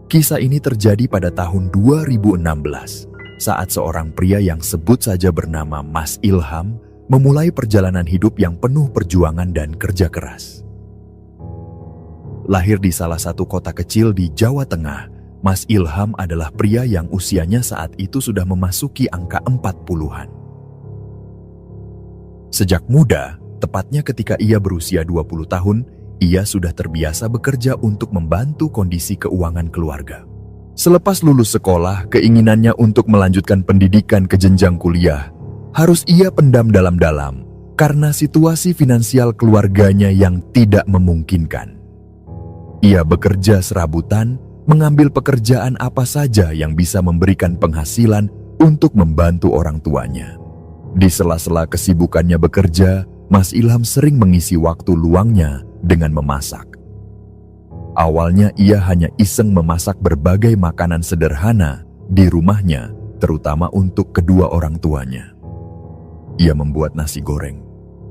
Kisah ini terjadi pada tahun 2016 saat seorang pria yang sebut saja bernama Mas Ilham memulai perjalanan hidup yang penuh perjuangan dan kerja keras. Lahir di salah satu kota kecil di Jawa Tengah, Mas Ilham adalah pria yang usianya saat itu sudah memasuki angka 40-an. Sejak muda, tepatnya ketika ia berusia 20 tahun, ia sudah terbiasa bekerja untuk membantu kondisi keuangan keluarga. Selepas lulus sekolah, keinginannya untuk melanjutkan pendidikan ke jenjang kuliah harus ia pendam dalam-dalam karena situasi finansial keluarganya yang tidak memungkinkan. Ia bekerja serabutan, mengambil pekerjaan apa saja yang bisa memberikan penghasilan untuk membantu orang tuanya. Di sela-sela kesibukannya bekerja, Mas Ilham sering mengisi waktu luangnya dengan memasak. Awalnya ia hanya iseng memasak berbagai makanan sederhana di rumahnya, terutama untuk kedua orang tuanya. Ia membuat nasi goreng,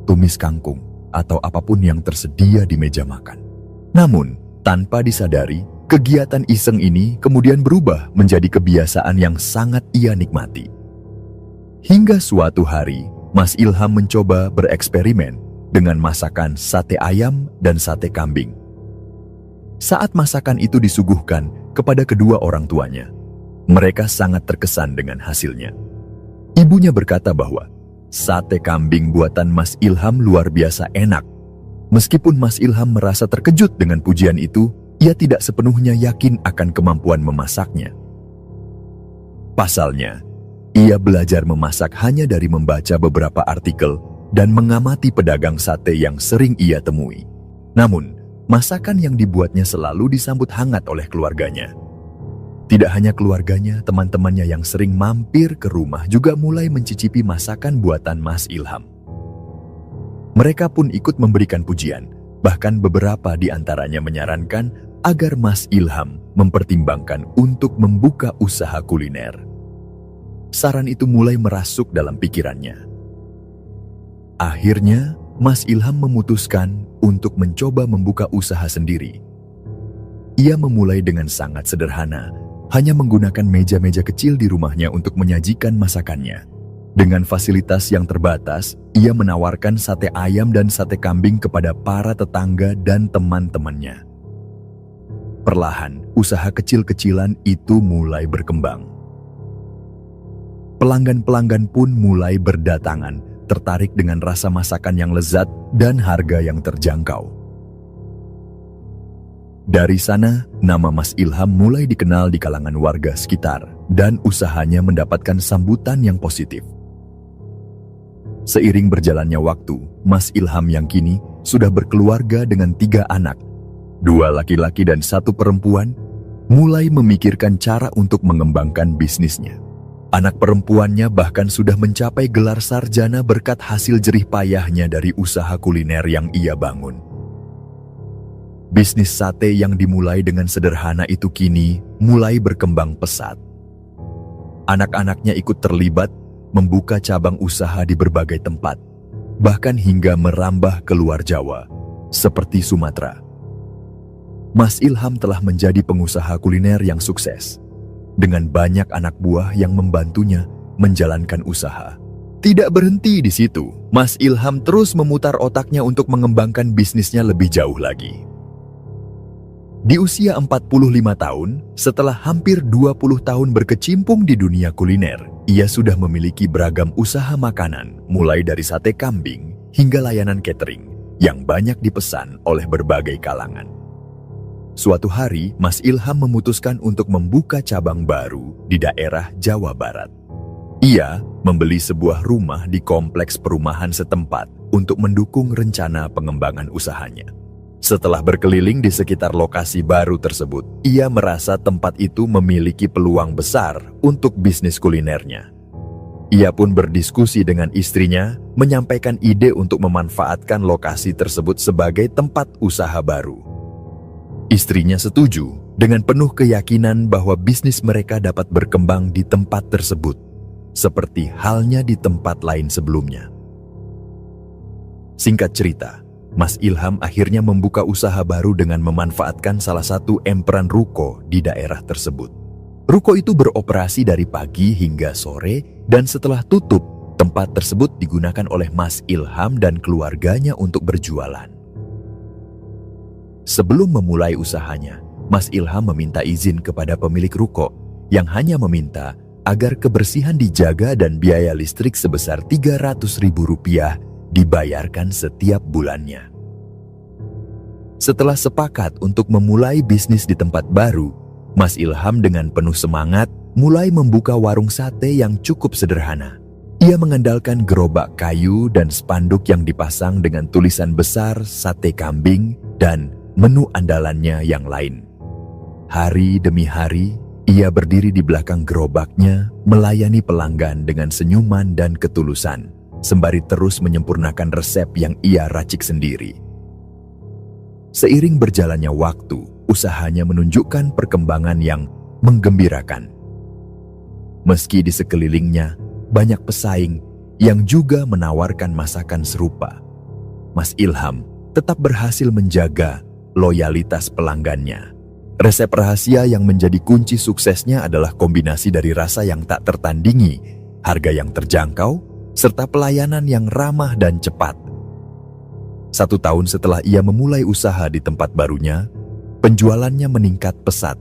tumis kangkung, atau apapun yang tersedia di meja makan. Namun, tanpa disadari, kegiatan iseng ini kemudian berubah menjadi kebiasaan yang sangat ia nikmati. Hingga suatu hari, Mas Ilham mencoba bereksperimen dengan masakan sate ayam dan sate kambing. Saat masakan itu disuguhkan kepada kedua orang tuanya, mereka sangat terkesan dengan hasilnya. Ibunya berkata bahwa sate kambing buatan Mas Ilham luar biasa enak. Meskipun Mas Ilham merasa terkejut dengan pujian itu, ia tidak sepenuhnya yakin akan kemampuan memasaknya. Pasalnya, ia belajar memasak hanya dari membaca beberapa artikel dan mengamati pedagang sate yang sering ia temui. Namun, masakan yang dibuatnya selalu disambut hangat oleh keluarganya. Tidak hanya keluarganya, teman-temannya yang sering mampir ke rumah juga mulai mencicipi masakan buatan Mas Ilham. Mereka pun ikut memberikan pujian, bahkan beberapa di antaranya menyarankan agar Mas Ilham mempertimbangkan untuk membuka usaha kuliner. Saran itu mulai merasuk dalam pikirannya. Akhirnya, Mas Ilham memutuskan untuk mencoba membuka usaha sendiri. Ia memulai dengan sangat sederhana, hanya menggunakan meja-meja kecil di rumahnya untuk menyajikan masakannya. Dengan fasilitas yang terbatas, ia menawarkan sate ayam dan sate kambing kepada para tetangga dan teman-temannya. Perlahan, usaha kecil-kecilan itu mulai berkembang. Pelanggan-pelanggan pun mulai berdatangan, tertarik dengan rasa masakan yang lezat dan harga yang terjangkau. Dari sana, nama Mas Ilham mulai dikenal di kalangan warga sekitar, dan usahanya mendapatkan sambutan yang positif. Seiring berjalannya waktu, Mas Ilham yang kini sudah berkeluarga dengan 3 anak, 2 laki-laki dan 1 perempuan, mulai memikirkan cara untuk mengembangkan bisnisnya. Anak perempuannya bahkan sudah mencapai gelar sarjana berkat hasil jerih payahnya dari usaha kuliner yang ia bangun. Bisnis sate yang dimulai dengan sederhana itu kini mulai berkembang pesat. Anak-anaknya ikut terlibat, membuka cabang usaha di berbagai tempat, bahkan hingga merambah ke luar Jawa, seperti Sumatera. Mas Ilham telah menjadi pengusaha kuliner yang sukses, dengan banyak anak buah yang membantunya menjalankan usaha. Tidak berhenti di situ, Mas Ilham terus memutar otaknya untuk mengembangkan bisnisnya lebih jauh lagi. Di usia 45 tahun, setelah hampir 20 tahun berkecimpung di dunia kuliner, ia sudah memiliki beragam usaha makanan, mulai dari sate kambing hingga layanan catering yang banyak dipesan oleh berbagai kalangan. Suatu hari, Mas Ilham memutuskan untuk membuka cabang baru di daerah Jawa Barat. Ia membeli sebuah rumah di kompleks perumahan setempat untuk mendukung rencana pengembangan usahanya. Setelah berkeliling di sekitar lokasi baru tersebut, ia merasa tempat itu memiliki peluang besar untuk bisnis kulinernya. Ia pun berdiskusi dengan istrinya, menyampaikan ide untuk memanfaatkan lokasi tersebut sebagai tempat usaha baru. Istrinya setuju dengan penuh keyakinan bahwa bisnis mereka dapat berkembang di tempat tersebut, seperti halnya di tempat lain sebelumnya. Singkat cerita, Mas Ilham akhirnya membuka usaha baru dengan memanfaatkan salah satu emperan ruko di daerah tersebut. Ruko itu beroperasi dari pagi hingga sore dan setelah tutup, tempat tersebut digunakan oleh Mas Ilham dan keluarganya untuk berjualan. Sebelum memulai usahanya, Mas Ilham meminta izin kepada pemilik ruko yang hanya meminta agar kebersihan dijaga dan biaya listrik sebesar Rp300.000 dibayarkan setiap bulannya. Setelah sepakat untuk memulai bisnis di tempat baru, Mas Ilham dengan penuh semangat mulai membuka warung sate yang cukup sederhana. Ia mengandalkan gerobak kayu dan spanduk yang dipasang dengan tulisan besar sate kambing dan menu andalannya yang lain. Hari demi hari, ia berdiri di belakang gerobaknya, melayani pelanggan dengan senyuman dan ketulusan, sembari terus menyempurnakan resep yang ia racik sendiri. Seiring berjalannya waktu, usahanya menunjukkan perkembangan yang menggembirakan. Meski di sekelilingnya banyak pesaing yang juga menawarkan masakan serupa, Mas Ilham tetap berhasil menjaga loyalitas pelanggannya. Resep rahasia yang menjadi kunci suksesnya adalah kombinasi dari rasa yang tak tertandingi, harga yang terjangkau, serta pelayanan yang ramah dan cepat. 1 tahun setelah ia memulai usaha di tempat barunya, penjualannya meningkat pesat.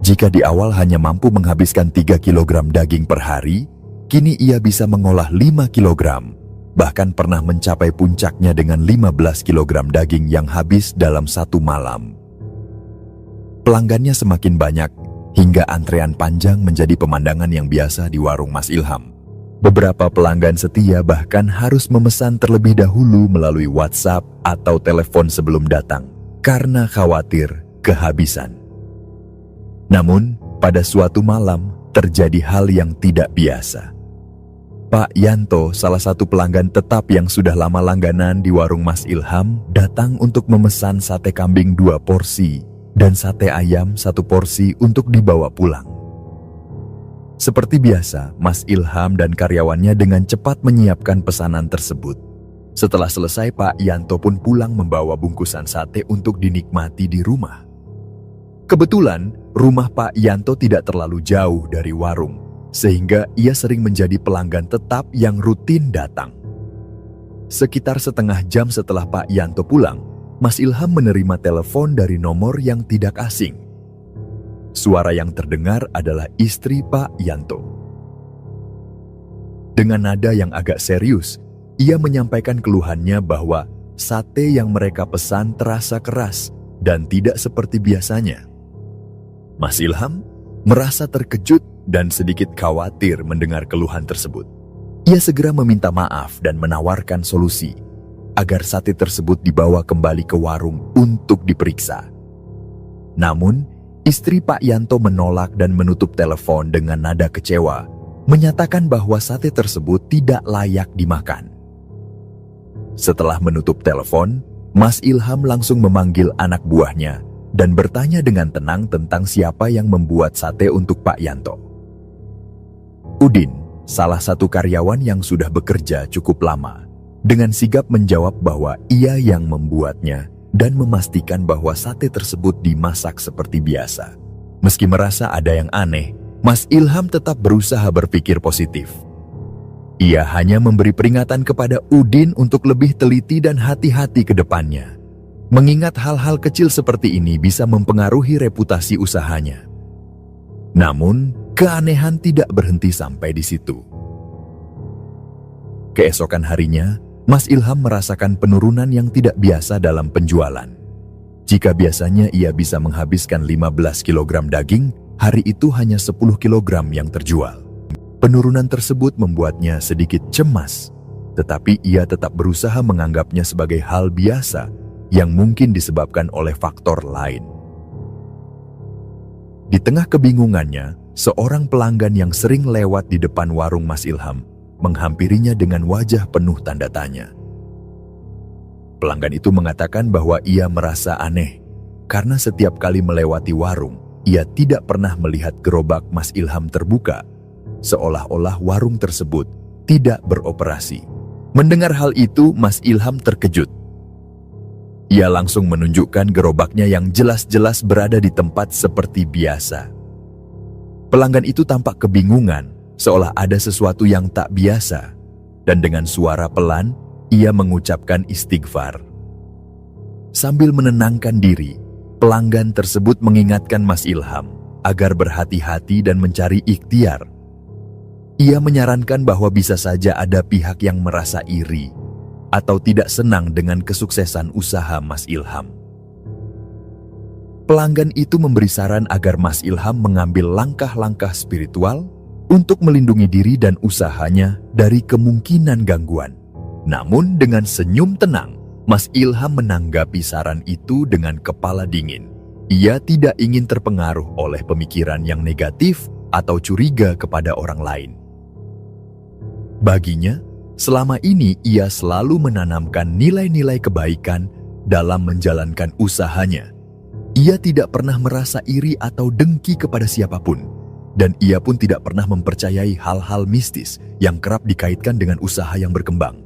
Jika di awal hanya mampu menghabiskan 3 kg daging per hari, kini ia bisa mengolah 5 kg, bahkan pernah mencapai puncaknya dengan 15 kg daging yang habis dalam 1 malam. Pelanggannya semakin banyak, hingga antrean panjang menjadi pemandangan yang biasa di warung Mas Ilham. Beberapa pelanggan setia bahkan harus memesan terlebih dahulu melalui WhatsApp atau telepon sebelum datang, karena khawatir kehabisan. Namun, pada suatu malam terjadi hal yang tidak biasa. Pak Yanto, salah satu pelanggan tetap yang sudah lama langganan di warung Mas Ilham, datang untuk memesan sate kambing 2 porsi dan sate ayam 1 porsi untuk dibawa pulang. Seperti biasa, Mas Ilham dan karyawannya dengan cepat menyiapkan pesanan tersebut. Setelah selesai, Pak Yanto pun pulang membawa bungkusan sate untuk dinikmati di rumah. Kebetulan, rumah Pak Yanto tidak terlalu jauh dari warung, sehingga ia sering menjadi pelanggan tetap yang rutin datang. Sekitar setengah jam setelah Pak Yanto pulang, Mas Ilham menerima telepon dari nomor yang tidak asing. Suara yang terdengar adalah istri Pak Yanto. Dengan nada yang agak serius, ia menyampaikan keluhannya bahwa sate yang mereka pesan terasa keras dan tidak seperti biasanya. Mas Ilham merasa terkejut dan sedikit khawatir mendengar keluhan tersebut. Ia segera meminta maaf dan menawarkan solusi agar sate tersebut dibawa kembali ke warung untuk diperiksa. Namun, istri Pak Yanto menolak dan menutup telepon dengan nada kecewa, menyatakan bahwa sate tersebut tidak layak dimakan. Setelah menutup telepon, Mas Ilham langsung memanggil anak buahnya dan bertanya dengan tenang tentang siapa yang membuat sate untuk Pak Yanto. Udin, salah satu karyawan yang sudah bekerja cukup lama, dengan sigap menjawab bahwa ia yang membuatnya dan memastikan bahwa sate tersebut dimasak seperti biasa. Meski merasa ada yang aneh, Mas Ilham tetap berusaha berpikir positif. Ia hanya memberi peringatan kepada Udin untuk lebih teliti dan hati-hati ke depannya, mengingat hal-hal kecil seperti ini bisa mempengaruhi reputasi usahanya. Namun, keanehan tidak berhenti sampai di situ. Keesokan harinya, Mas Ilham merasakan penurunan yang tidak biasa dalam penjualan. Jika biasanya ia bisa menghabiskan 15 kg daging, hari itu hanya 10 kg yang terjual. Penurunan tersebut membuatnya sedikit cemas, tetapi ia tetap berusaha menganggapnya sebagai hal biasa yang mungkin disebabkan oleh faktor lain. Di tengah kebingungannya, seorang pelanggan yang sering lewat di depan warung Mas Ilham menghampirinya dengan wajah penuh tanda tanya. Pelanggan itu mengatakan bahwa ia merasa aneh karena setiap kali melewati warung, ia tidak pernah melihat gerobak Mas Ilham terbuka, seolah-olah warung tersebut tidak beroperasi. Mendengar hal itu, Mas Ilham terkejut. Ia langsung menunjukkan gerobaknya yang jelas-jelas berada di tempat seperti biasa. Pelanggan itu tampak kebingungan, seolah ada sesuatu yang tak biasa, dan dengan suara pelan, ia mengucapkan istighfar. Sambil menenangkan diri, pelanggan tersebut mengingatkan Mas Ilham agar berhati-hati dan mencari ikhtiar. Ia menyarankan bahwa bisa saja ada pihak yang merasa iri atau tidak senang dengan kesuksesan usaha Mas Ilham. Pelanggan itu memberi saran agar Mas Ilham mengambil langkah-langkah spiritual untuk melindungi diri dan usahanya dari kemungkinan gangguan. Namun dengan senyum tenang, Mas Ilham menanggapi saran itu dengan kepala dingin. Ia tidak ingin terpengaruh oleh pemikiran yang negatif atau curiga kepada orang lain. Baginya, selama ini ia selalu menanamkan nilai-nilai kebaikan dalam menjalankan usahanya. Ia tidak pernah merasa iri atau dengki kepada siapapun, dan ia pun tidak pernah mempercayai hal-hal mistis yang kerap dikaitkan dengan usaha yang berkembang.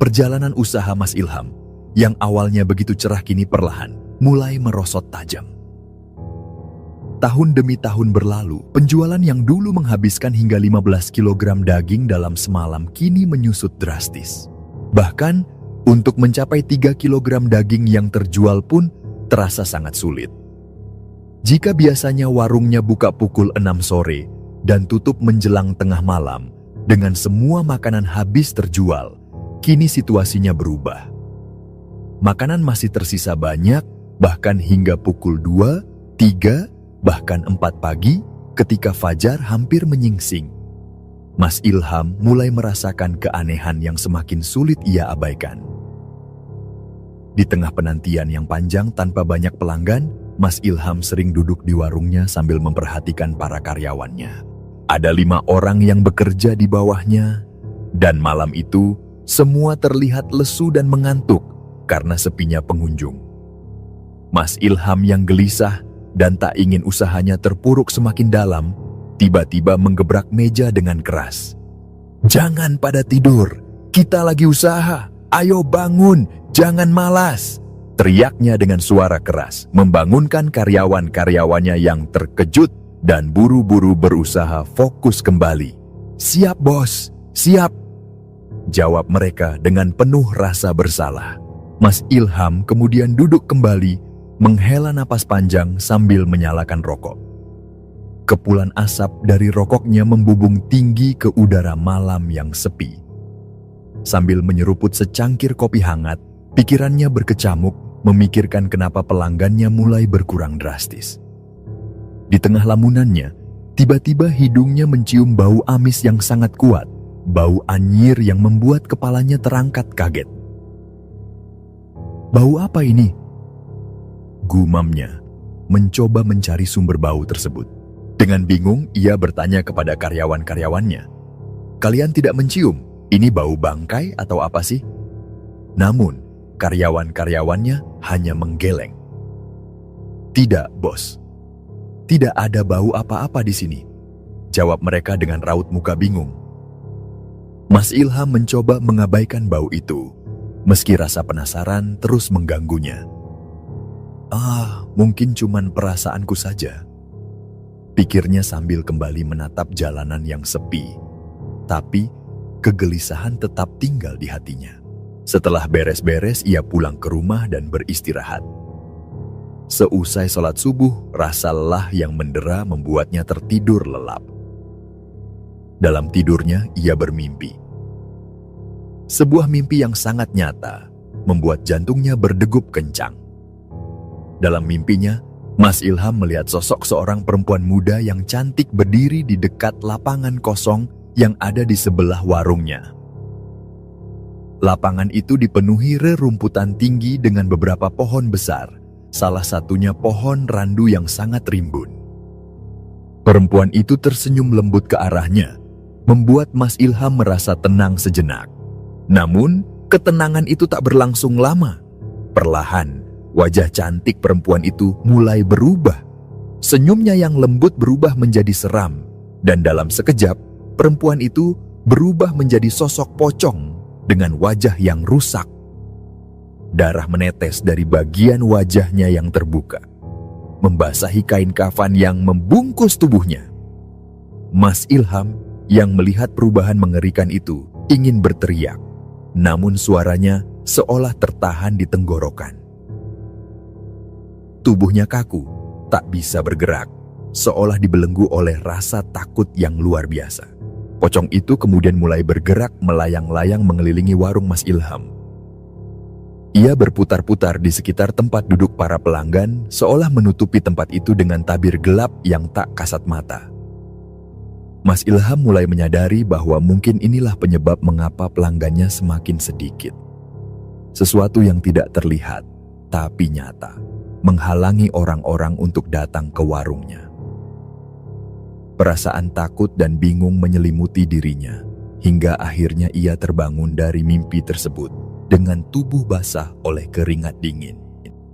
Perjalanan usaha Mas Ilham, yang awalnya begitu cerah kini perlahan mulai merosot tajam. Tahun demi tahun berlalu, penjualan yang dulu menghabiskan hingga 15 kg daging dalam semalam kini menyusut drastis. Bahkan, untuk mencapai 3 kg daging yang terjual pun terasa sangat sulit. Jika biasanya warungnya buka pukul 6 sore dan tutup menjelang tengah malam, dengan semua makanan habis terjual, kini situasinya berubah. Makanan masih tersisa banyak, bahkan hingga pukul 2, 3, bahkan 4 pagi ketika fajar hampir menyingsing. Mas Ilham mulai merasakan keanehan yang semakin sulit ia abaikan. Di tengah penantian yang panjang tanpa banyak pelanggan, Mas Ilham sering duduk di warungnya sambil memperhatikan para karyawannya. Ada 5 orang yang bekerja di bawahnya, dan malam itu semua terlihat lesu dan mengantuk karena sepinya pengunjung. Mas Ilham yang gelisah dan tak ingin usahanya terpuruk semakin dalam, tiba-tiba menggebrak meja dengan keras. "Jangan pada tidur, kita lagi usaha, ayo bangun, jangan malas!" Teriaknya dengan suara keras, membangunkan karyawan-karyawannya yang terkejut dan buru-buru berusaha fokus kembali. "Siap bos, siap!" jawab mereka dengan penuh rasa bersalah. Mas Ilham kemudian duduk kembali, menghela napas panjang sambil menyalakan rokok. Kepulan asap dari rokoknya membubung tinggi ke udara malam yang sepi. Sambil menyeruput secangkir kopi hangat, pikirannya berkecamuk memikirkan kenapa pelanggannya mulai berkurang drastis. Di tengah lamunannya, tiba-tiba hidungnya mencium bau amis yang sangat kuat, bau anyir yang membuat kepalanya terangkat kaget. "Bau apa ini?" gumamnya, mencoba mencari sumber bau tersebut. Dengan bingung, ia bertanya kepada karyawan-karyawannya, "Kalian tidak mencium? Ini bau bangkai atau apa sih?" Namun, karyawan-karyawannya hanya menggeleng. "Tidak, bos. Tidak ada bau apa-apa di sini," jawab mereka dengan raut muka bingung. Mas Ilham mencoba mengabaikan bau itu, meski rasa penasaran terus mengganggunya. Mungkin cuman perasaanku saja," pikirnya sambil kembali menatap jalanan yang sepi. Tapi, kegelisahan tetap tinggal di hatinya. Setelah beres-beres, ia pulang ke rumah dan beristirahat. Seusai sholat subuh, rasa lelah yang mendera membuatnya tertidur lelap. Dalam tidurnya, ia bermimpi. Sebuah mimpi yang sangat nyata, membuat jantungnya berdegup kencang. Dalam mimpinya, Mas Ilham melihat sosok seorang perempuan muda yang cantik berdiri di dekat lapangan kosong yang ada di sebelah warungnya. Lapangan itu dipenuhi rerumputan tinggi dengan beberapa pohon besar, salah satunya pohon randu yang sangat rimbun. Perempuan itu tersenyum lembut ke arahnya, membuat Mas Ilham merasa tenang sejenak. Namun, ketenangan itu tak berlangsung lama. Perlahan, wajah cantik perempuan itu mulai berubah. Senyumnya yang lembut berubah menjadi seram, dan dalam sekejap, perempuan itu berubah menjadi sosok pocong dengan wajah yang rusak. Darah menetes dari bagian wajahnya yang terbuka, membasahi kain kafan yang membungkus tubuhnya. Mas Ilham yang melihat perubahan mengerikan itu ingin berteriak, namun suaranya seolah tertahan di tenggorokan. Tubuhnya kaku, tak bisa bergerak, seolah dibelenggu oleh rasa takut yang luar biasa. Pocong itu kemudian mulai bergerak melayang-layang mengelilingi warung Mas Ilham. Ia berputar-putar di sekitar tempat duduk para pelanggan, seolah menutupi tempat itu dengan tabir gelap yang tak kasat mata. Mas Ilham mulai menyadari bahwa mungkin inilah penyebab mengapa pelanggannya semakin sedikit. Sesuatu yang tidak terlihat, tapi nyata, menghalangi orang-orang untuk datang ke warungnya. Perasaan takut dan bingung menyelimuti dirinya, hingga akhirnya ia terbangun dari mimpi tersebut dengan tubuh basah oleh keringat dingin.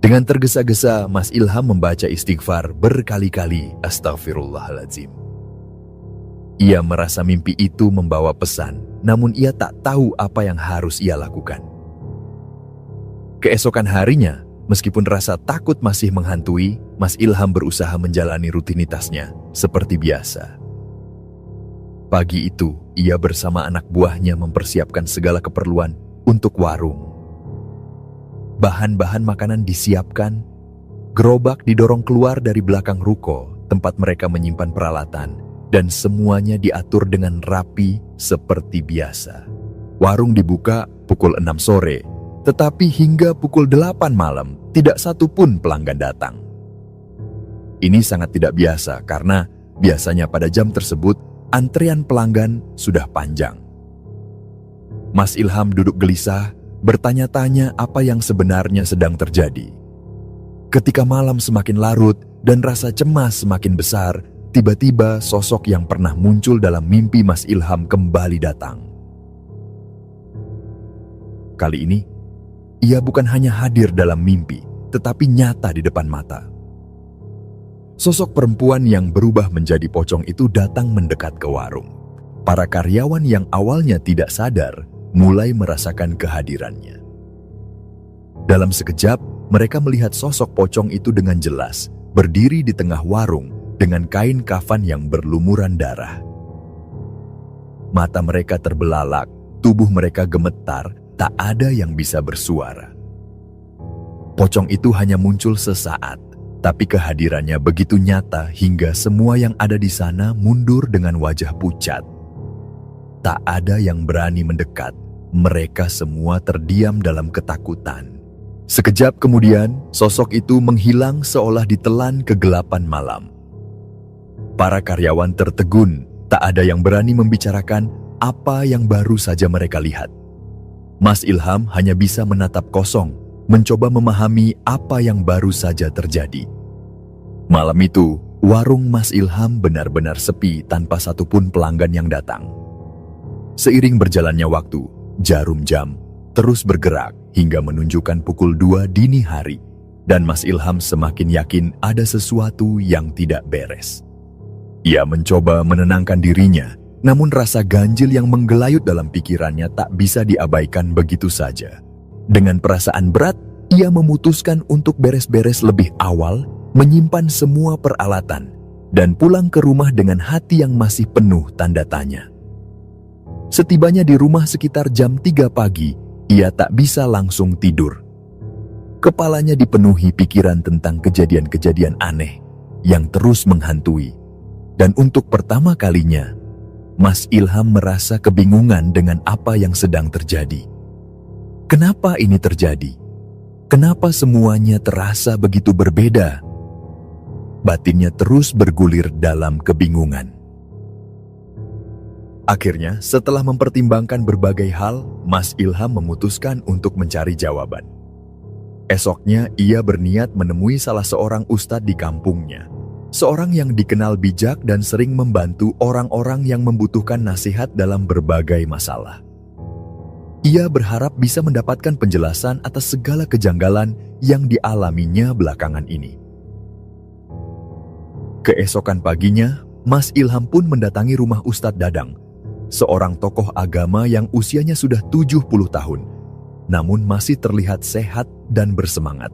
Dengan tergesa-gesa, Mas Ilham membaca istighfar berkali-kali, astagfirullahaladzim. Ia merasa mimpi itu membawa pesan, namun ia tak tahu apa yang harus ia lakukan. Keesokan harinya, meskipun rasa takut masih menghantui, Mas Ilham berusaha menjalani rutinitasnya seperti biasa. Pagi itu, ia bersama anak buahnya mempersiapkan segala keperluan untuk warung. Bahan-bahan makanan disiapkan, gerobak didorong keluar dari belakang ruko tempat mereka menyimpan peralatan, dan semuanya diatur dengan rapi seperti biasa. Warung dibuka pukul 6 sore, tetapi hingga pukul 8 malam tidak satu pun pelanggan datang. Ini sangat tidak biasa karena biasanya pada jam tersebut antrean pelanggan sudah panjang. Mas Ilham duduk gelisah, bertanya-tanya apa yang sebenarnya sedang terjadi. Ketika malam semakin larut dan rasa cemas semakin besar, tiba-tiba sosok yang pernah muncul dalam mimpi Mas Ilham kembali datang. Kali ini, ia bukan hanya hadir dalam mimpi, tetapi nyata di depan mata. Sosok perempuan yang berubah menjadi pocong itu datang mendekat ke warung. Para karyawan yang awalnya tidak sadar mulai merasakan kehadirannya. Dalam sekejap, mereka melihat sosok pocong itu dengan jelas, berdiri di tengah warung dengan kain kafan yang berlumuran darah. Mata mereka terbelalak, tubuh mereka gemetar, tak ada yang bisa bersuara. Pocong itu hanya muncul sesaat, tapi kehadirannya begitu nyata hingga semua yang ada di sana mundur dengan wajah pucat. Tak ada yang berani mendekat, mereka semua terdiam dalam ketakutan. Sekejap kemudian, sosok itu menghilang seolah ditelan kegelapan malam. Para karyawan tertegun, tak ada yang berani membicarakan apa yang baru saja mereka lihat. Mas Ilham hanya bisa menatap kosong, mencoba memahami apa yang baru saja terjadi. Malam itu, warung Mas Ilham benar-benar sepi tanpa satupun pelanggan yang datang. Seiring berjalannya waktu, jarum jam terus bergerak hingga menunjukkan pukul 2 dini hari, dan Mas Ilham semakin yakin ada sesuatu yang tidak beres. Ia mencoba menenangkan dirinya, namun rasa ganjil yang menggelayut dalam pikirannya tak bisa diabaikan begitu saja. Dengan perasaan berat, ia memutuskan untuk beres-beres lebih awal, menyimpan semua peralatan, dan pulang ke rumah dengan hati yang masih penuh tanda tanya. Setibanya di rumah sekitar jam 3 pagi, ia tak bisa langsung tidur. Kepalanya dipenuhi pikiran tentang kejadian-kejadian aneh yang terus menghantui. Dan untuk pertama kalinya, Mas Ilham merasa kebingungan dengan apa yang sedang terjadi. Kenapa ini terjadi? Kenapa semuanya terasa begitu berbeda? Batinnya terus bergulir dalam kebingungan. Akhirnya, setelah mempertimbangkan berbagai hal, Mas Ilham memutuskan untuk mencari jawaban. Esoknya, ia berniat menemui salah seorang ustadz di kampungnya. Seorang yang dikenal bijak dan sering membantu orang-orang yang membutuhkan nasihat dalam berbagai masalah. Ia berharap bisa mendapatkan penjelasan atas segala kejanggalan yang dialaminya belakangan ini. Keesokan paginya, Mas Ilham pun mendatangi rumah Ustadz Dadang, seorang tokoh agama yang usianya sudah 70 tahun. namun masih terlihat sehat dan bersemangat.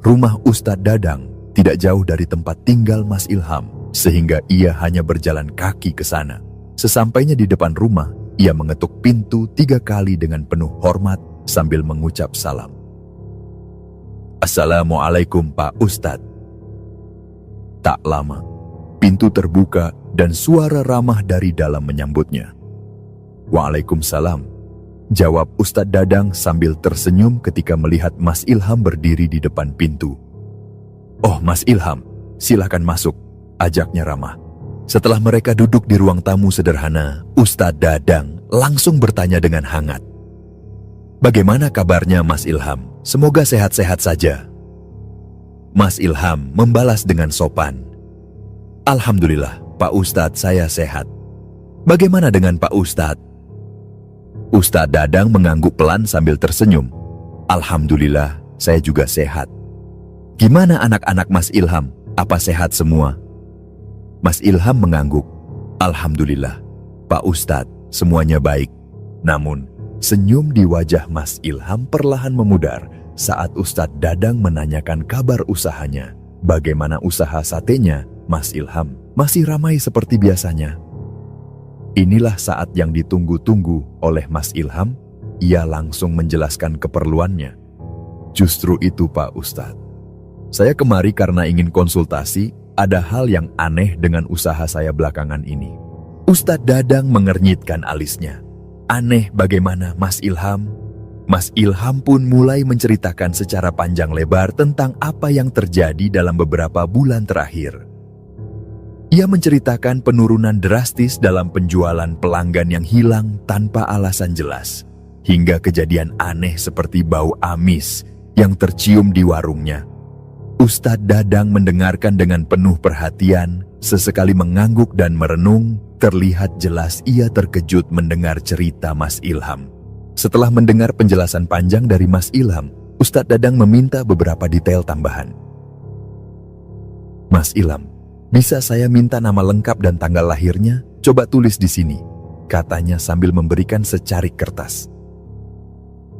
Rumah Ustadz Dadang tidak jauh dari tempat tinggal Mas Ilham, sehingga ia hanya berjalan kaki ke sana. Sesampainya di depan rumah, ia mengetuk pintu 3 kali dengan penuh hormat sambil mengucap salam. "Assalamualaikum Pak Ustadz." Tak lama, pintu terbuka dan suara ramah dari dalam menyambutnya. "Waalaikumsalam," jawab Ustadz Dadang sambil tersenyum ketika melihat Mas Ilham berdiri di depan pintu. "Oh Mas Ilham, silakan masuk," ajaknya ramah. Setelah mereka duduk di ruang tamu sederhana, Ustadz Dadang langsung bertanya dengan hangat. "Bagaimana kabarnya Mas Ilham? Semoga sehat-sehat saja." Mas Ilham membalas dengan sopan. "Alhamdulillah, Pak Ustadz, saya sehat. Bagaimana dengan Pak Ustadz?" Ustadz Dadang mengangguk pelan sambil tersenyum. "Alhamdulillah, saya juga sehat. Gimana anak-anak Mas Ilham? Apa sehat semua?" Mas Ilham mengangguk. "Alhamdulillah, Pak Ustadz, semuanya baik." Namun, senyum di wajah Mas Ilham perlahan memudar saat Ustadz Dadang menanyakan kabar usahanya. Bagaimana usaha satenya, Mas Ilham? Masih ramai seperti biasanya? Inilah saat yang ditunggu-tunggu oleh Mas Ilham. Ia langsung menjelaskan keperluannya. "Justru itu Pak Ustadz. Saya kemari karena ingin konsultasi. Ada hal yang aneh dengan usaha saya belakangan ini." Ustadz Dadang mengernyitkan alisnya. "Aneh bagaimana Mas Ilham?" Mas Ilham pun mulai menceritakan secara panjang lebar tentang apa yang terjadi dalam beberapa bulan terakhir. Ia menceritakan penurunan drastis dalam penjualan pelanggan yang hilang tanpa alasan jelas, hingga kejadian aneh seperti bau amis yang tercium di warungnya. Ustadz Dadang mendengarkan dengan penuh perhatian, sesekali mengangguk dan merenung. Terlihat jelas ia terkejut mendengar cerita Mas Ilham. Setelah mendengar penjelasan panjang dari Mas Ilham, Ustadz Dadang meminta beberapa detail tambahan. "Mas Ilham, bisa saya minta nama lengkap dan tanggal lahirnya? Coba tulis di sini," katanya sambil memberikan secarik kertas.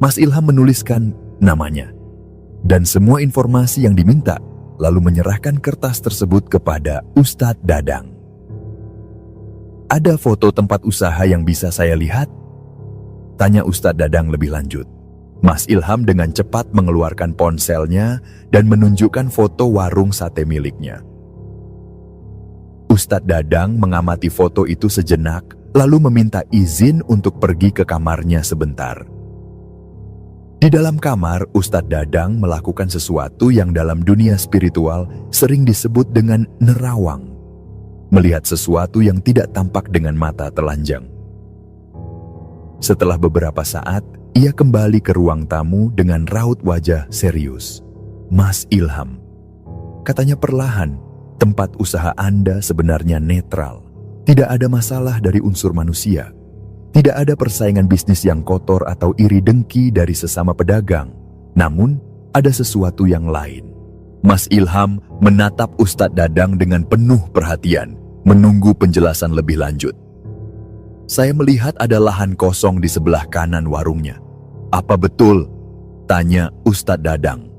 Mas Ilham menuliskan namanya dan semua informasi yang diminta, lalu menyerahkan kertas tersebut kepada Ustadz Dadang. "Ada foto tempat usaha yang bisa saya lihat?" tanya Ustadz Dadang lebih lanjut. Mas Ilham dengan cepat mengeluarkan ponselnya dan menunjukkan foto warung sate miliknya. Ustadz Dadang mengamati foto itu sejenak, lalu meminta izin untuk pergi ke kamarnya sebentar. Di dalam kamar, Ustadz Dadang melakukan sesuatu yang dalam dunia spiritual sering disebut dengan nerawang. Melihat sesuatu yang tidak tampak dengan mata telanjang. Setelah beberapa saat, ia kembali ke ruang tamu dengan raut wajah serius. "Mas Ilham," katanya perlahan, "tempat usaha Anda sebenarnya netral. Tidak ada masalah dari unsur manusia. Tidak ada persaingan bisnis yang kotor atau iri dengki dari sesama pedagang. Namun, ada sesuatu yang lain." Mas Ilham menatap Ustadz Dadang dengan penuh perhatian, menunggu penjelasan lebih lanjut. "Saya melihat ada lahan kosong di sebelah kanan warungnya. Apa betul?" tanya Ustadz Dadang.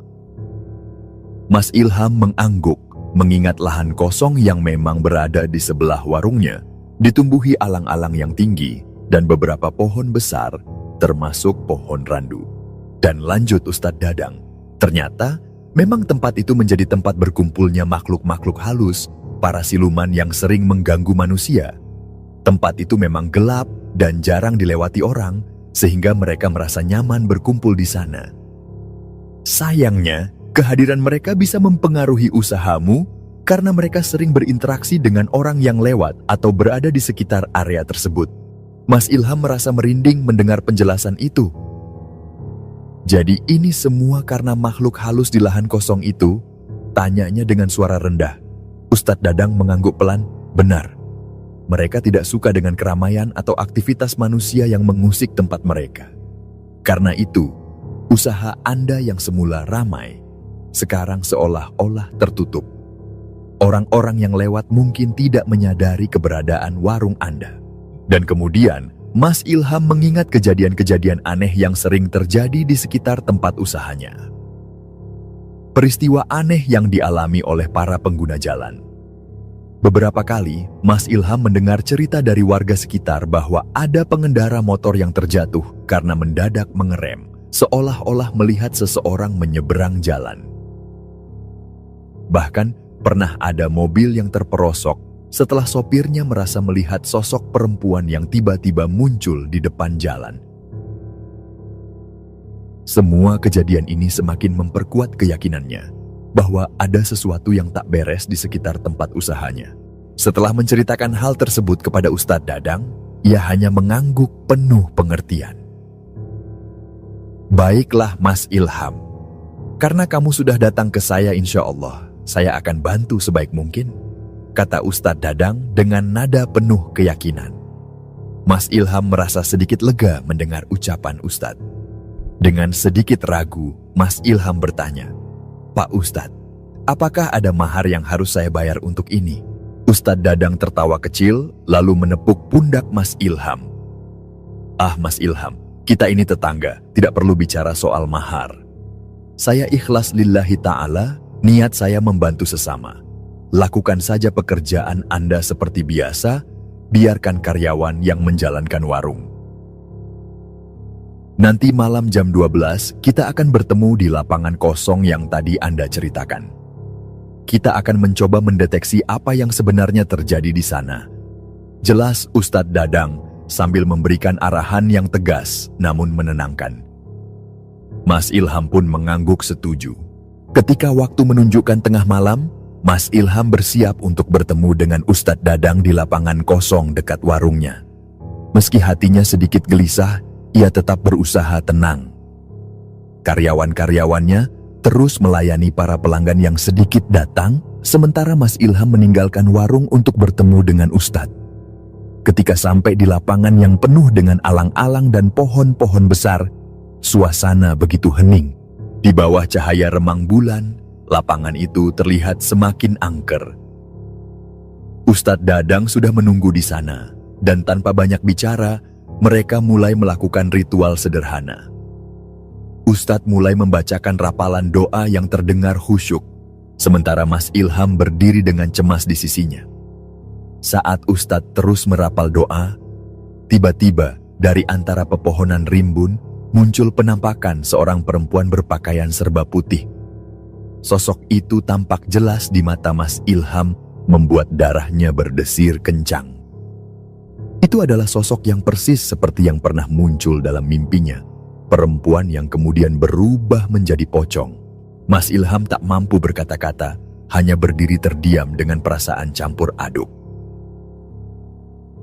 Mas Ilham mengangguk, mengingat lahan kosong yang memang berada di sebelah warungnya ditumbuhi alang-alang yang tinggi dan beberapa pohon besar, termasuk pohon randu. Dan lanjut Ustadz Dadang, ternyata memang tempat itu menjadi tempat berkumpulnya makhluk-makhluk halus, para siluman yang sering mengganggu manusia. Tempat itu memang gelap dan jarang dilewati orang, sehingga mereka merasa nyaman berkumpul di sana. Sayangnya, kehadiran mereka bisa mempengaruhi usahamu karena mereka sering berinteraksi dengan orang yang lewat atau berada di sekitar area tersebut. Mas Ilham merasa merinding mendengar penjelasan itu. "Jadi ini semua karena makhluk halus di lahan kosong itu?" tanyanya dengan suara rendah. Ustadz Dadang mengangguk pelan. "Benar. Mereka tidak suka dengan keramaian atau aktivitas manusia yang mengusik tempat mereka. Karena itu, usaha Anda yang semula ramai, sekarang seolah-olah tertutup. Orang-orang yang lewat mungkin tidak menyadari keberadaan warung Anda. Dan kemudian, Mas Ilham mengingat kejadian-kejadian aneh yang sering terjadi di sekitar tempat usahanya. Peristiwa aneh yang dialami oleh para pengguna jalan. Beberapa kali, Mas Ilham mendengar cerita dari warga sekitar bahwa ada pengendara motor yang terjatuh karena mendadak mengerem, seolah-olah melihat seseorang menyeberang jalan. Bahkan, pernah ada mobil yang terperosok setelah sopirnya merasa melihat sosok perempuan yang tiba-tiba muncul di depan jalan. Semua kejadian ini semakin memperkuat keyakinannya bahwa ada sesuatu yang tak beres di sekitar tempat usahanya. Setelah menceritakan hal tersebut kepada Ustadz Dadang, ia hanya mengangguk penuh pengertian. "Baiklah Mas Ilham, karena kamu sudah datang ke saya, insya Allah, saya akan bantu sebaik mungkin," kata Ustadz Dadang dengan nada penuh keyakinan. Mas Ilham merasa sedikit lega mendengar ucapan Ustadz. Dengan sedikit ragu, Mas Ilham bertanya, "Pak Ustadz, apakah ada mahar yang harus saya bayar untuk ini?" Ustadz Dadang tertawa kecil, lalu menepuk pundak Mas Ilham. "Ah Mas Ilham, kita ini tetangga, tidak perlu bicara soal mahar. Saya ikhlas lillahi ta'ala, niat saya membantu sesama. Lakukan saja pekerjaan Anda seperti biasa, biarkan karyawan yang menjalankan warung. Nanti malam jam 12, kita akan bertemu di lapangan kosong yang tadi Anda ceritakan. Kita akan mencoba mendeteksi apa yang sebenarnya terjadi di sana," jelas Ustadz Dadang sambil memberikan arahan yang tegas namun menenangkan. Mas Ilham pun mengangguk setuju. Ketika waktu menunjukkan tengah malam, Mas Ilham bersiap untuk bertemu dengan Ustadz Dadang di lapangan kosong dekat warungnya. Meski hatinya sedikit gelisah, ia tetap berusaha tenang. Karyawan-karyawannya terus melayani para pelanggan yang sedikit datang, sementara Mas Ilham meninggalkan warung untuk bertemu dengan Ustadz. Ketika sampai di lapangan yang penuh dengan alang-alang dan pohon-pohon besar, suasana begitu hening. Di bawah cahaya remang bulan, lapangan itu terlihat semakin angker. Ustadz Dadang sudah menunggu di sana, dan tanpa banyak bicara, mereka mulai melakukan ritual sederhana. Ustadz mulai membacakan rapalan doa yang terdengar khusyuk, sementara Mas Ilham berdiri dengan cemas di sisinya. Saat Ustadz terus merapal doa, tiba-tiba dari antara pepohonan rimbun muncul penampakan seorang perempuan berpakaian serba putih. Sosok itu tampak jelas di mata Mas Ilham, membuat darahnya berdesir kencang. Itu adalah sosok yang persis seperti yang pernah muncul dalam mimpinya, perempuan yang kemudian berubah menjadi pocong. Mas Ilham tak mampu berkata-kata, hanya berdiri terdiam dengan perasaan campur aduk.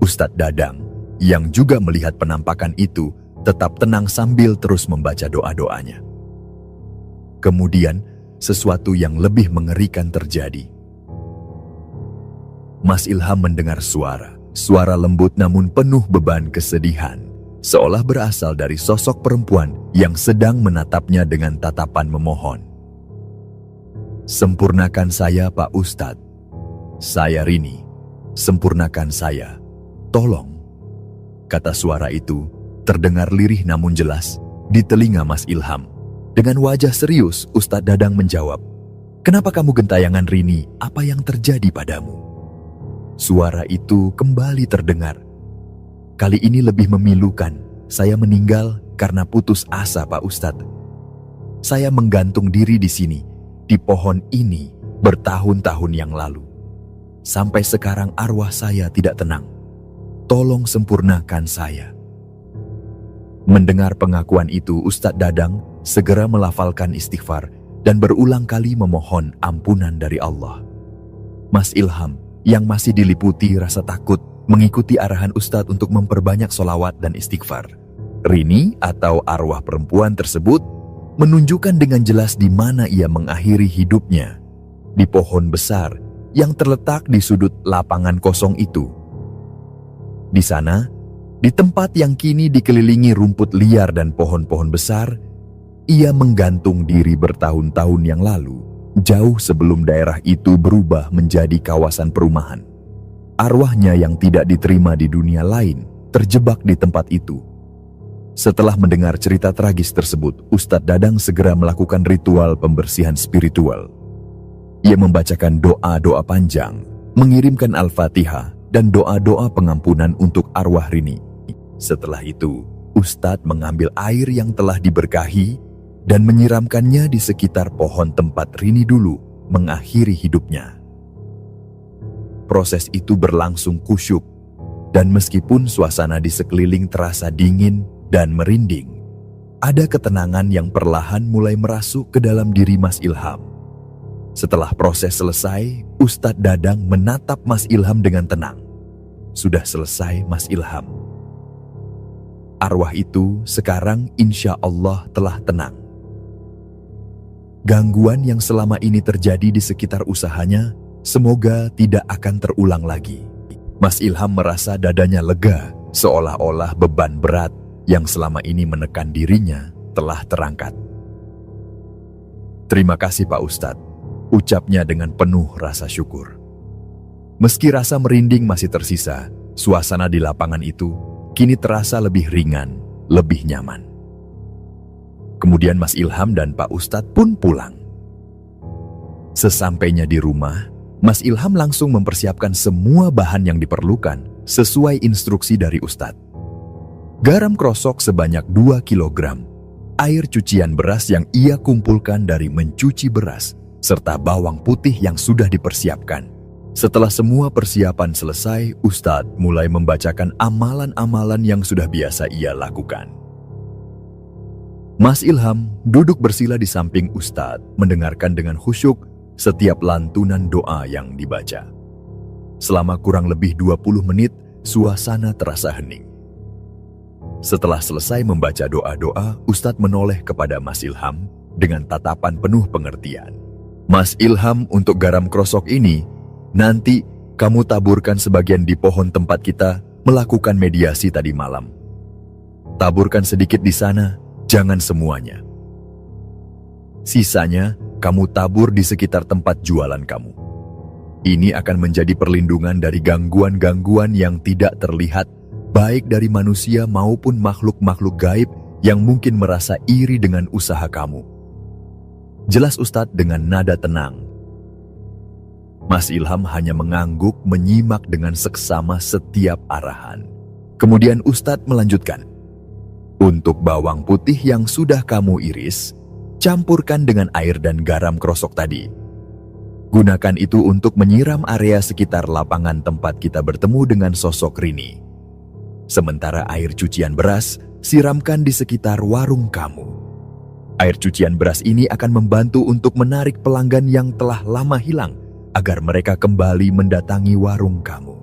Ustadz Dadang, yang juga melihat penampakan itu, tetap tenang sambil terus membaca doa-doanya. Kemudian, sesuatu yang lebih mengerikan terjadi. Mas Ilham mendengar suara lembut namun penuh beban kesedihan, seolah berasal dari sosok perempuan yang sedang menatapnya dengan tatapan memohon. "Sempurnakan saya, Pak Ustadz. Saya Rini. Sempurnakan saya. Tolong," kata suara itu terdengar lirih namun jelas di telinga Mas Ilham. Dengan wajah serius, Ustadz Dadang menjawab, "Kenapa kamu gentayangan Rini? Apa yang terjadi padamu?" Suara itu kembali terdengar. Kali ini lebih memilukan. "Saya meninggal karena putus asa, Pak Ustadz. Saya menggantung diri di sini, di pohon ini, bertahun-tahun yang lalu. Sampai sekarang arwah saya tidak tenang. Tolong sempurnakan saya." Mendengar pengakuan itu, Ustadz Dadang segera melafalkan istighfar dan berulang kali memohon ampunan dari Allah. Mas Ilham, yang masih diliputi rasa takut, mengikuti arahan Ustadz untuk memperbanyak solawat dan istighfar. Rini atau arwah perempuan tersebut menunjukkan dengan jelas di mana ia mengakhiri hidupnya, di pohon besar yang terletak di sudut lapangan kosong itu. Di sana, di tempat yang kini dikelilingi rumput liar dan pohon-pohon besar, ia menggantung diri bertahun-tahun yang lalu, jauh sebelum daerah itu berubah menjadi kawasan perumahan. Arwahnya yang tidak diterima di dunia lain terjebak di tempat itu. Setelah mendengar cerita tragis tersebut, Ustadz Dadang segera melakukan ritual pembersihan spiritual. Ia membacakan doa-doa panjang, mengirimkan Al-Fatihah, dan doa-doa pengampunan untuk arwah Rini. Setelah itu, Ustadz mengambil air yang telah diberkahi dan menyiramkannya di sekitar pohon tempat Rini dulu mengakhiri hidupnya. Proses itu berlangsung khusyuk, dan meskipun suasana di sekeliling terasa dingin dan merinding, ada ketenangan yang perlahan mulai merasuk ke dalam diri Mas Ilham. Setelah proses selesai, Ustadz Dadang menatap Mas Ilham dengan tenang. Sudah selesai, Mas Ilham. Arwah itu sekarang insya Allah telah tenang. Gangguan yang selama ini terjadi di sekitar usahanya semoga tidak akan terulang lagi. Mas Ilham merasa dadanya lega, seolah-olah beban berat yang selama ini menekan dirinya telah terangkat. Terima kasih Pak Ustadz, ucapnya dengan penuh rasa syukur. Meski rasa merinding masih tersisa, suasana di lapangan itu kini terasa lebih ringan, lebih nyaman. Kemudian Mas Ilham dan Pak Ustadz pun pulang. Sesampainya di rumah, Mas Ilham langsung mempersiapkan semua bahan yang diperlukan sesuai instruksi dari Ustadz. Garam krosok sebanyak 2 kg, air cucian beras yang ia kumpulkan dari mencuci beras, serta bawang putih yang sudah dipersiapkan. Setelah semua persiapan selesai, Ustadz mulai membacakan amalan-amalan yang sudah biasa ia lakukan. Mas Ilham duduk bersila di samping Ustadz, mendengarkan dengan khusyuk setiap lantunan doa yang dibaca. Selama kurang lebih 20 menit, suasana terasa hening. Setelah selesai membaca doa-doa, Ustadz menoleh kepada Mas Ilham dengan tatapan penuh pengertian. Mas Ilham, untuk garam krosok ini, nanti kamu taburkan sebagian di pohon tempat kita melakukan mediasi tadi malam. Taburkan sedikit di sana, jangan semuanya. Sisanya, kamu tabur di sekitar tempat jualan kamu. Ini akan menjadi perlindungan dari gangguan-gangguan yang tidak terlihat, baik dari manusia maupun makhluk-makhluk gaib yang mungkin merasa iri dengan usaha kamu. Jelas Ustadz dengan nada tenang. Mas Ilham hanya mengangguk menyimak dengan seksama setiap arahan. Kemudian Ustadz melanjutkan. Untuk bawang putih yang sudah kamu iris, campurkan dengan air dan garam krosok tadi. Gunakan itu untuk menyiram area sekitar lapangan tempat kita bertemu dengan sosok Rini. Sementara air cucian beras, siramkan di sekitar warung kamu. Air cucian beras ini akan membantu untuk menarik pelanggan yang telah lama hilang, agar mereka kembali mendatangi warung kamu.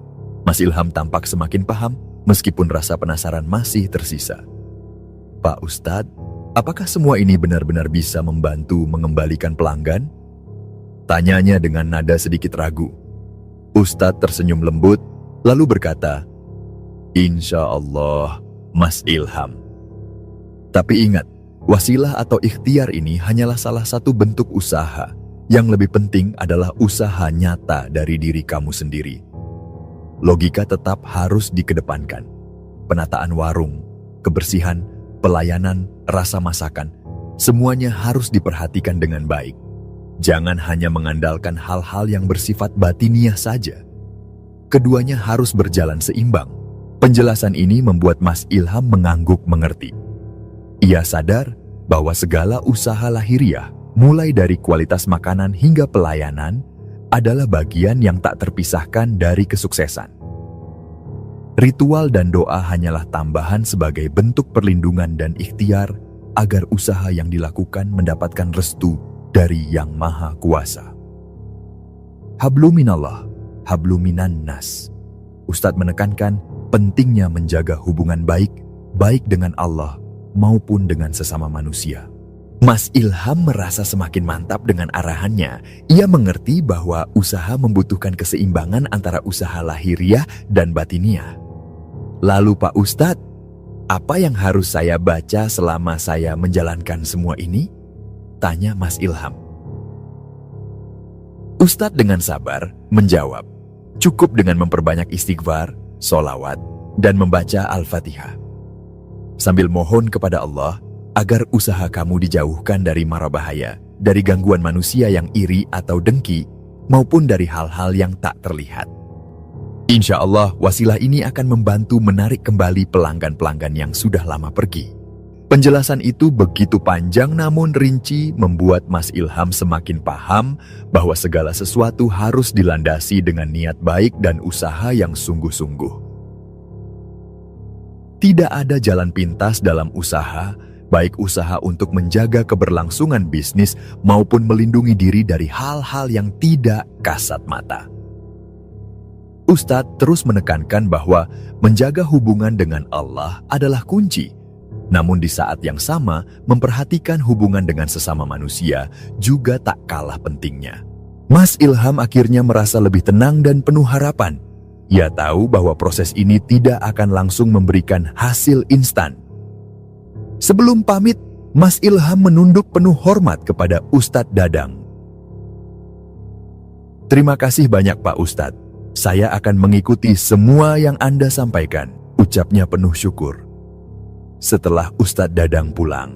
Mas Ilham tampak semakin paham, meskipun rasa penasaran masih tersisa. Pak Ustadz, apakah semua ini benar-benar bisa membantu mengembalikan pelanggan? Tanyanya dengan nada sedikit ragu. Ustadz tersenyum lembut, lalu berkata, Insya Allah, Mas Ilham. Tapi ingat, wasilah atau ikhtiar ini hanyalah salah satu bentuk usaha. Yang lebih penting adalah usaha nyata dari diri kamu sendiri. Logika tetap harus dikedepankan. Penataan warung, kebersihan, pelayanan, rasa masakan, semuanya harus diperhatikan dengan baik. Jangan hanya mengandalkan hal-hal yang bersifat batiniah saja. Keduanya harus berjalan seimbang. Penjelasan ini membuat Mas Ilham mengangguk mengerti. Ia sadar bahwa segala usaha lahiriah, mulai dari kualitas makanan hingga pelayanan, adalah bagian yang tak terpisahkan dari kesuksesan. Ritual dan doa hanyalah tambahan sebagai bentuk perlindungan dan ikhtiar agar usaha yang dilakukan mendapatkan restu dari Yang Maha Kuasa. Hablu minallah, hablu minan nas. Ustadz menekankan pentingnya menjaga hubungan baik dengan Allah maupun dengan sesama manusia. Mas Ilham merasa semakin mantap dengan arahannya. Ia mengerti bahwa usaha membutuhkan keseimbangan antara usaha lahiriah dan batiniah. Lalu Pak Ustadz, apa yang harus saya baca selama saya menjalankan semua ini? Tanya Mas Ilham. Ustadz dengan sabar menjawab, cukup dengan memperbanyak istighfar, sholawat, dan membaca Al-Fatihah. Sambil mohon kepada Allah agar usaha kamu dijauhkan dari mara bahaya, dari gangguan manusia yang iri atau dengki, maupun dari hal-hal yang tak terlihat. Insya Allah, wasilah ini akan membantu menarik kembali pelanggan-pelanggan yang sudah lama pergi. Penjelasan itu begitu panjang namun rinci membuat Mas Ilham semakin paham bahwa segala sesuatu harus dilandasi dengan niat baik dan usaha yang sungguh-sungguh. Tidak ada jalan pintas dalam usaha, baik usaha untuk menjaga keberlangsungan bisnis maupun melindungi diri dari hal-hal yang tidak kasat mata. Ustadz terus menekankan bahwa menjaga hubungan dengan Allah adalah kunci. Namun di saat yang sama, memperhatikan hubungan dengan sesama manusia juga tak kalah pentingnya. Mas Ilham akhirnya merasa lebih tenang dan penuh harapan. Ia tahu bahwa proses ini tidak akan langsung memberikan hasil instan. Sebelum pamit, Mas Ilham menunduk penuh hormat kepada Ustadz Dadang. "Terima kasih banyak Pak Ustadz. Saya akan mengikuti semua yang Anda sampaikan," ucapnya penuh syukur. Setelah Ustadz Dadang pulang.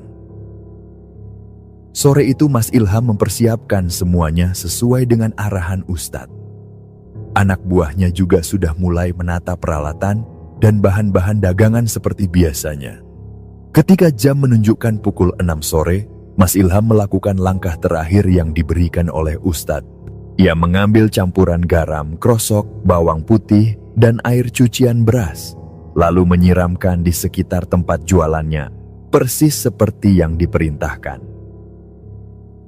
Sore itu Mas Ilham mempersiapkan semuanya sesuai dengan arahan Ustadz. Anak buahnya juga sudah mulai menata peralatan dan bahan-bahan dagangan seperti biasanya. Ketika jam menunjukkan pukul 6 sore, Mas Ilham melakukan langkah terakhir yang diberikan oleh Ustadz. Ia mengambil campuran garam, krosok, bawang putih, dan air cucian beras, lalu menyiramkan di sekitar tempat jualannya, persis seperti yang diperintahkan.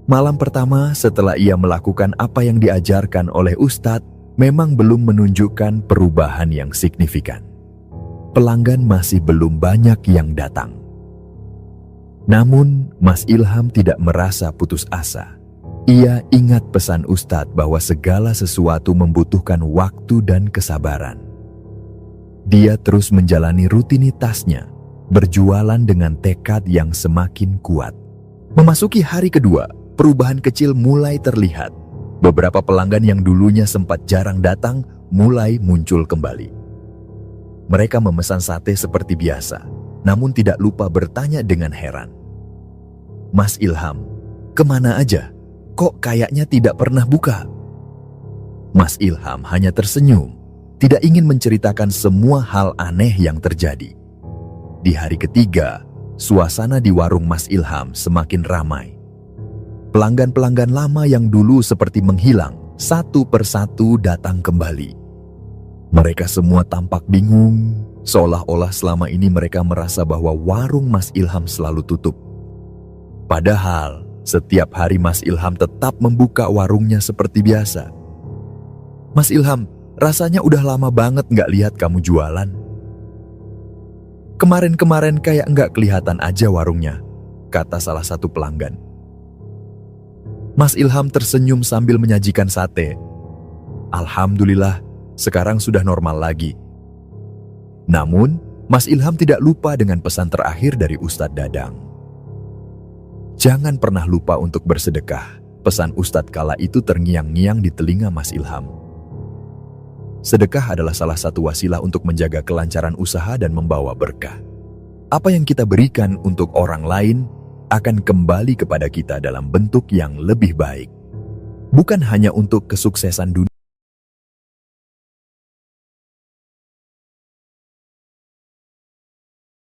Malam pertama setelah ia melakukan apa yang diajarkan oleh Ustadz, memang belum menunjukkan perubahan yang signifikan. Pelanggan masih belum banyak yang datang. Namun, Mas Ilham tidak merasa putus asa. Ia ingat pesan Ustadz bahwa segala sesuatu membutuhkan waktu dan kesabaran. Dia terus menjalani rutinitasnya, berjualan dengan tekad yang semakin kuat. Memasuki hari kedua, perubahan kecil mulai terlihat. Beberapa pelanggan yang dulunya sempat jarang datang mulai muncul kembali. Mereka memesan sate seperti biasa, namun tidak lupa bertanya dengan heran, "Mas Ilham, kemana aja? Kok kayaknya tidak pernah buka?" Mas Ilham hanya tersenyum, tidak ingin menceritakan semua hal aneh yang terjadi. Di hari ketiga, suasana di warung Mas Ilham semakin ramai. Pelanggan-pelanggan lama yang dulu seperti menghilang, satu persatu datang kembali. Mereka semua tampak bingung, seolah-olah selama ini mereka merasa bahwa warung Mas Ilham selalu tutup. Padahal, setiap hari Mas Ilham tetap membuka warungnya seperti biasa. "Mas Ilham, rasanya udah lama banget nggak lihat kamu jualan. Kemarin-kemarin kayak nggak kelihatan aja warungnya," kata salah satu pelanggan. Mas Ilham tersenyum sambil menyajikan sate. "Alhamdulillah, sekarang sudah normal lagi." Namun, Mas Ilham tidak lupa dengan pesan terakhir dari Ustadz Dadang. "Jangan pernah lupa untuk bersedekah," pesan Ustadz kala itu terngiang-ngiang di telinga Mas Ilham. Sedekah adalah salah satu wasilah untuk menjaga kelancaran usaha dan membawa berkah. Apa yang kita berikan untuk orang lain akan kembali kepada kita dalam bentuk yang lebih baik. Bukan hanya untuk kesuksesan dunia.